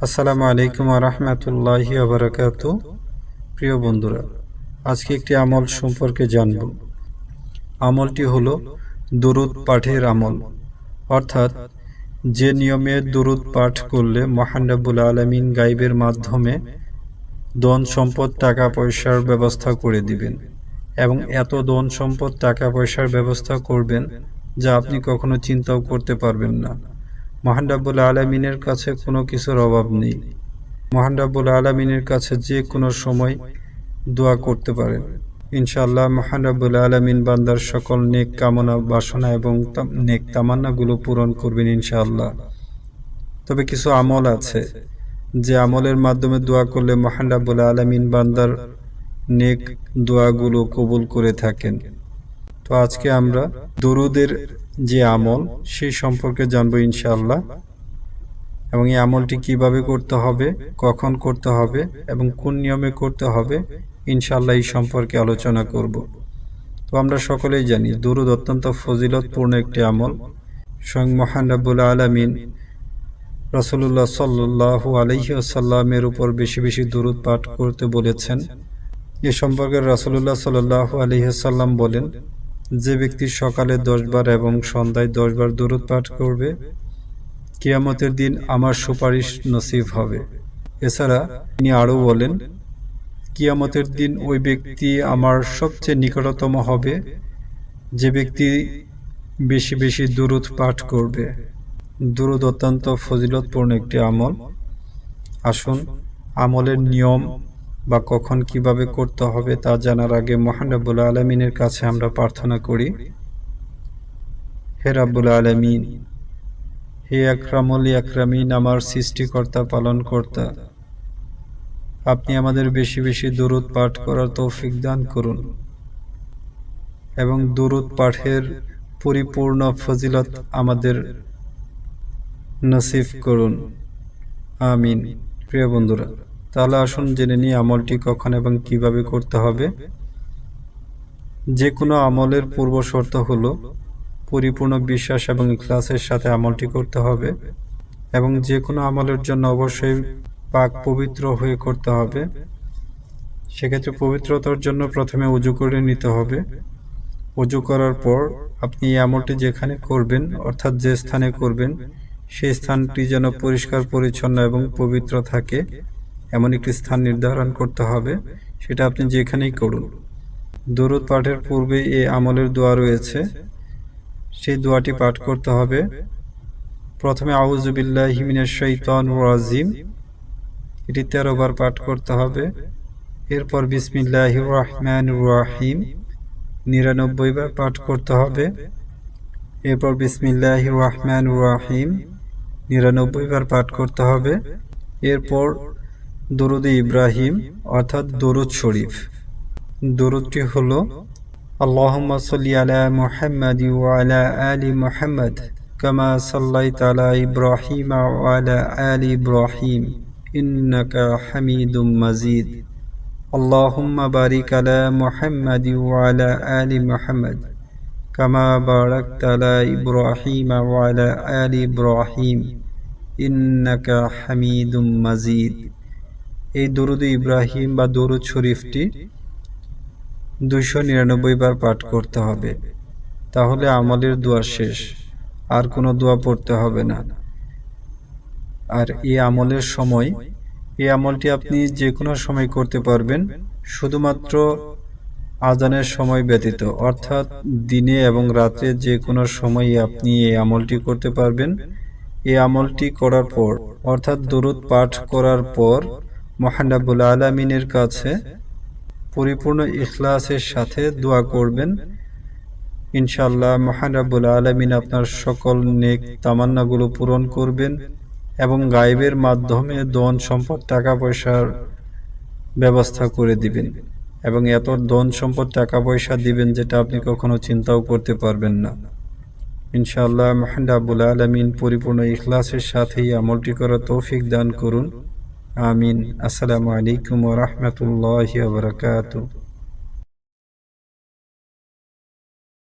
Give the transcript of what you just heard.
আসসালামু আলাইকুম ওয়া রাহমাতুল্লাহি ওয়া বারাকাতুহু। প্রিয় বন্ধুরা, আজকে একটি আমল সম্পর্কে জানব। আমলটি হলো দুরূদ পাঠের আমল, অর্থাৎ যে নিয়মে দুরূদ পাঠ করলে মহান রব্বুল আলামিন গায়বের মাধ্যমে ধন সম্পদ টাকা পয়সার ব্যবস্থা করে দিবেন এবং এত ধন সম্পদ টাকা পয়সার ব্যবস্থা করবেন যা আপনি কখনো চিন্তাও করতে পারবেন না। মহান রব্বুল আলামিনের কাছে কোনো কিছুর অভাব নেই। মহান রব্বুল আলামিনের কাছে যে কোনো সময় দোয়া করতে পারেন। ইনশাআল্লাহ মহান রব্বুল আলামিন বান্দার সকল নেক কামনা বাসনা এবং নেক তামান্নাগুলো পূরণ করবেন ইনশাআল্লাহ। তবে কিছু আমল আছে যে আমলের মাধ্যমে দোয়া করলে মহান রব্বুল আলামিন বান্দার নেক দোয়াগুলো কবুল করে থাকেন। তো আজকে আমরা দরুদের যে আমল সেই সম্পর্কে জানবো ইনশাআল্লাহ, এবং এই আমলটি কিভাবে করতে হবে, কখন করতে হবে এবং কোন নিয়মে করতে হবে ইনশাআল্লাহ এই সম্পর্কে আলোচনা করব। তো আমরা সকলেই জানি দরুদ অত্যন্ত ফজিলতপূর্ণ একটি আমল। স্বয়ং মহান রব্বুল আলামিন রাসূলুল্লাহ সাল্লাল্লাহু আলাইহি ওয়াসাল্লামের উপর বেশি বেশি দরুদ পাঠ করতে বলেছেন। এ সম্পর্কে রাসূলুল্লাহ সাল্লাল্লাহু আলাইহি ওয়াসাল্লাম বলেন, যে ব্যক্তি সকালে 10 বার এবং সন্ধ্যায় 10 বার দরুদ পাঠ করবে, কিয়ামতের দিন আমার সুপারিশ নসিব হবে। এছাড়া তিনি আরও বলেন, কিয়ামতের দিন ওই ব্যক্তি আমার সবচেয়ে নিকটতম হবে যে ব্যক্তি বেশি বেশি দরুদ পাঠ করবে। দরুদ অত্যন্ত ফজিলতপূর্ণ একটি আমল। আসুন আমলের নিয়ম বা কখন কিভাবে করতে হবে তা জানার আগে মহান রব্বুল আলামিনের কাছে আমরা প্রার্থনা করি, হে রব্বুল আলামিন, হে আকরামুল আকরামিন, আমার সৃষ্টিকর্তা পালনকর্তা, আপনি আমাদের বেশি বেশি দরুদ পাঠ করার তৌফিক দান করুন এবং দরুদ পাঠের পরিপূর্ণ ফজিলত আমাদের নসিব করুন, আমিন। প্রিয় বন্ধুরা, তাহলে আসুন জেনে নিই আমলটি কখন এবং কিভাবে করতে হবে। যে কোনো আমলের পূর্ব শর্ত হলো পরিপূর্ণ বিশ্বাস এবং ইখলাসের সাথে আমলটি করতে হবে, এবং যে কোনো আমলের জন্য অবশ্যই পাক পবিত্র হয়ে করতে হবে। সেক্ষেত্রে পবিত্রতার জন্য প্রথমে উজু করে নিতে হবে। উজু করার পর আপনি এই আমলটি যেখানে করবেন, অর্থাৎ যে স্থানে করবেন, সেই স্থানটি যেন পরিষ্কার পরিচ্ছন্ন এবং পবিত্র থাকে এমন একটি স্থান নির্ধারণ করতে হবে। সেটা আপনি যেখানেই করুন। দরুদ পাঠের পূর্বে এই আমলের দোয়া রয়েছে, সেই দোয়াটি পাঠ করতে হবে। প্রথমে আউযু বিল্লাহি মিনাশ শাইতানির রাজিম, এটি 13 বার পাঠ করতে হবে। এরপর বিসমিল্লাহির রহমানির রহিম 99 বার পাঠ করতে হবে। এরপর বিসমিল্লাহির রহমানির রহিম 99 বার পাঠ করতে হবে। এরপর দরুদ ইব্রাহিম অর্থাৎ দরুদ শরীফ। দরুদটি হলো, আল্লাহুম্মা সাল্লি আলা মুহাম্মাদ ওয়া আলা আলি মুহাম্মাদ কামা সাল্লাইতা আলা ইব্রাহিম ওয়া আলা আলি ইব্রাহিম ইন্নাকা হামিদুম মাজিদ। আল্লাহুম্মা বারিক আলা মুহাম্মাদ ওয়া আলা আলি মুহাম্মাদ কামা বারাকতা আলা ইব্রাহিম ওয়া আলা আলি ইব্রাহিম ইন্নাকা হামিদুম মাজিদ। এই দরুদ ইব্রাহিম বা দরুদ শরীফটি 299 বার পাঠ করতে হবে। তাহলে আমলের দোয়া শেষ, আর কোনো দোয়া পড়তে হবে না। আর এই আমলের সময়, এই আমলটি আপনি যে কোনো সময় করতে পারবেন, শুধুমাত্র আজানের সময় ব্যতীত, অর্থাৎ দিনে এবং রাতে যে কোনো সময় আপনি এই আমলটি করতে পারবেন। এই আমলটি করার পর, অর্থাৎ দরুদ পাঠ করার পর মহান রব্বুল আলামিনের কাছে পরিপূর্ণ ইখলাসের সাথে দোয়া করবেন। ইনশাআল্লাহ মহান রব্বুল আলামিন আপনার সকল নেক তামান্নাগুলো পূরণ করবেন এবং গায়বের মাধ্যমে ধন সম্পদ টাকা পয়সার ব্যবস্থা করে দিবেন, এবং এত ধন সম্পদ টাকা পয়সা দিবেন যেটা আপনি কখনো চিন্তাও করতে পারবেন না। ইনশাআল্লাহ মহান রব্বুল আলামিন পরিপূর্ণ ইখলাসের সাথে এই আমলটি করার তৌফিক দান করুন, আমিন। আসসালামু আলাইকুম ওয়া রাহমাতুল্লাহি ওয়া বারাকাতুহু।